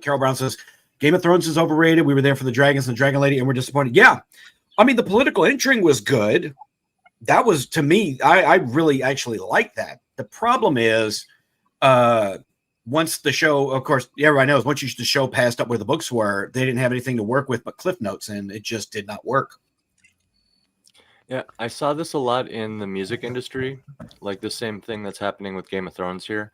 Carol Brown says Game of Thrones is overrated. We were there for the dragons and the Dragon Lady, and we're disappointed. Yeah, I mean the political intrigue was good. That was, to me, I really actually like that. The problem is, once the show, of course, everybody knows, once the show passed up where the books were, they didn't have anything to work with but Cliff Notes, and it just did not work. Yeah, I saw this a lot in the music industry, like the same thing that's happening with Game of Thrones here.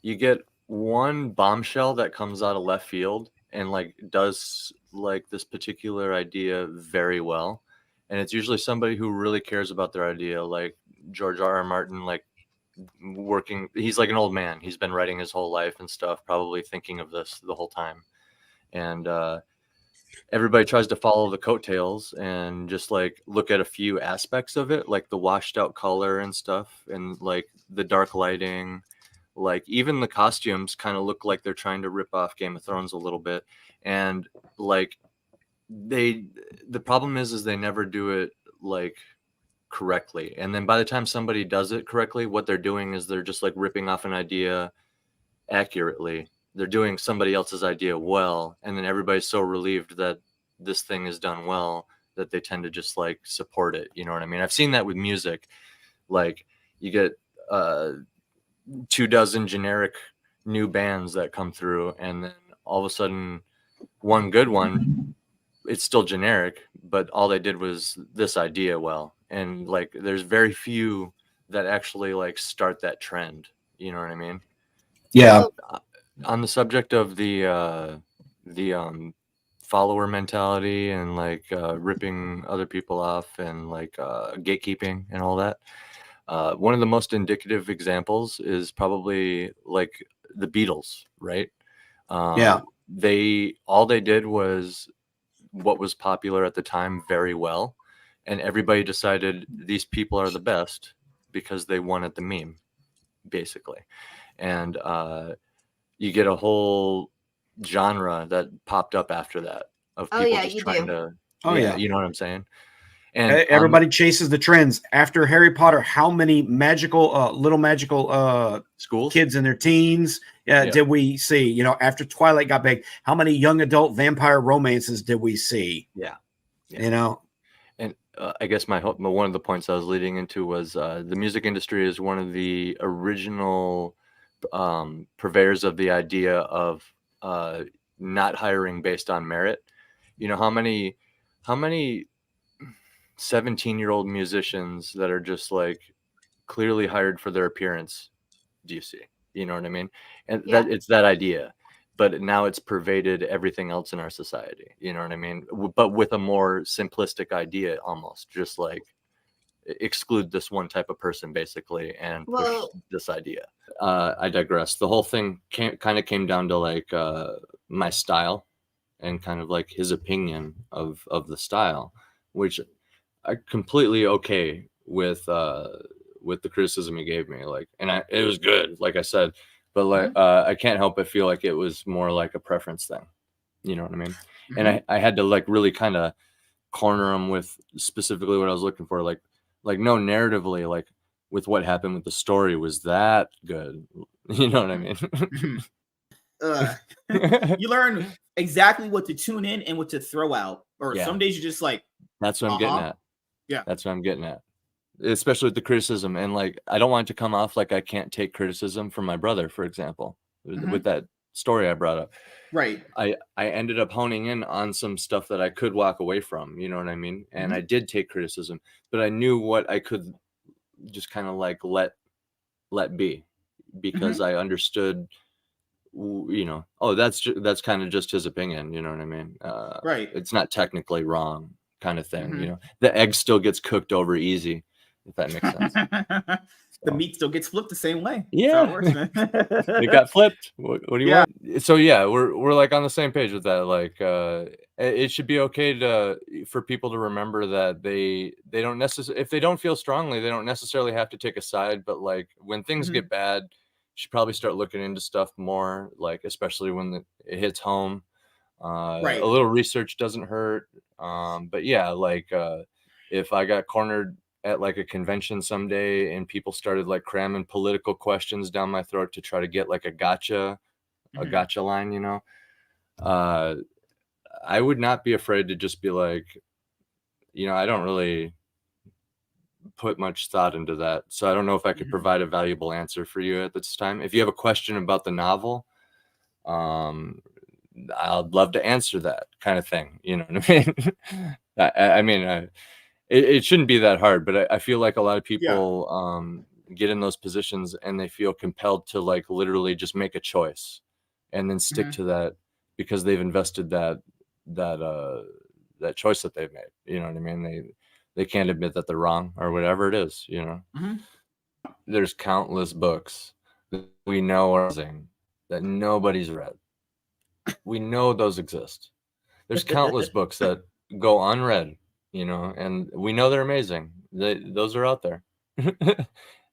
You get one bombshell that comes out of left field and like does like this particular idea very well. And it's usually somebody who really cares about their idea, like George R. R. Martin, like he's like an old man. He's been writing his whole life and stuff, probably thinking of this the whole time. And everybody tries to follow the coattails and just like look at a few aspects of it, like the washed out color and stuff, and like the dark lighting, like even the costumes kind of look like they're trying to rip off Game of Thrones a little bit. And like the problem is they never do it like correctly. And then by the time somebody does it correctly, what they're doing is they're just like ripping off an idea accurately. They're doing somebody else's idea well, and then everybody's so relieved that this thing is done well that they tend to just like support it. You know what I mean? I've seen that with music. Like you get 24 generic new bands that come through, and then all of a sudden one good one, it's still generic, but all they did was this idea well. And like there's very few that actually like start that trend. You know what I mean? Yeah. On the subject of the follower mentality and like ripping other people off and like gatekeeping and all that, one of the most indicative examples is probably like the Beatles, right? Yeah. All they did was what was popular at the time very well, and everybody decided these people are the best because they wanted the meme, basically. And you get a whole genre that popped up after that of people just trying to. Oh yeah, you know what I'm saying? And everybody chases the trends. After Harry Potter, how many magical, little magical schools kids in their teens did we see? You know, after Twilight got big, how many young adult vampire romances did we see? Yeah. You know. And I guess one of the points I was leading into was the music industry is one of the original purveyors of the idea of not hiring based on merit. You know, how many 17-year-old musicians that are just like clearly hired for their appearance do you see? You know what I mean? And that it's that idea, but now it's pervaded everything else in our society. You know what I mean? But with a more simplistic idea, almost just like exclude this one type of person basically and push this idea. I digress. The whole thing kind of came down to like my style and kind of like his opinion of the style, which I completely okay with the criticism he gave me. Like, and it was good, like I said, but like I can't help but feel like it was more like a preference thing. You know what I mean? Mm-hmm. And I had to like really kind of corner him with specifically what I was looking for. Like no, narratively, like with what happened with the story was that good. You know what I mean? You learn exactly what to tune in and what to throw out. Or some days you're just like, that's what I'm getting at. Yeah. That's what I'm getting at. Especially with the criticism. And like, I don't want it to come off like I can't take criticism from my brother, for example, with that story I brought up. Right. I ended up honing in on some stuff that I could walk away from, you know what I mean? And I did take criticism, but I knew what I could just kind of like let be, because I understood, you know, that's kind of just his opinion, you know what I mean? Right. It's not technically wrong kind of thing, you know. The egg still gets cooked over easy, if that makes sense. The meat still gets flipped the same way. Yeah, it got flipped. What do you want? So yeah, we're like on the same page with that. Like, it should be okay for people to remember that they don't necessarily, if they don't feel strongly, they don't necessarily have to take a side. But like when things get bad, you should probably start looking into stuff more. Like especially when it hits home. A little research doesn't hurt. But yeah, like if I got cornered at like a convention someday and people started like cramming political questions down my throat to try to get like a gotcha line, you know, I would not be afraid to just be like, I don't really put much thought into that, so I don't know if I could provide a valuable answer for you at this time. If you have a question about the novel, I'd love to answer that kind of thing. You know what I mean? It shouldn't be that hard, but I feel like a lot of people get in those positions and they feel compelled to like literally just make a choice and then stick to that because they've invested that choice that they've made. You know what I mean? They can't admit that they're wrong or whatever it is. There's countless books that we know are amazing that nobody's read. We know those exist. There's countless books that go unread, and we know they're amazing. Those are out there.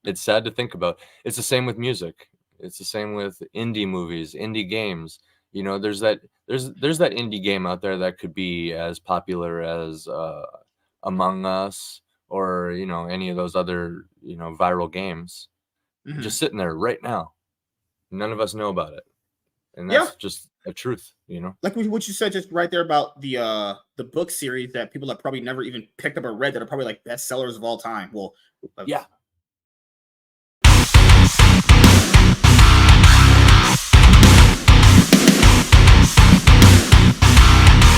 It's sad to think about. It's the same with music. It's the same with indie movies, indie games. There's that indie game out there that could be as popular as Among Us or any of those other viral games, just sitting there right now. None of us know about it, and that's just a truth. Like what you said just right there about the book series that people have probably never even picked up or read that are probably like bestsellers of all time. Well,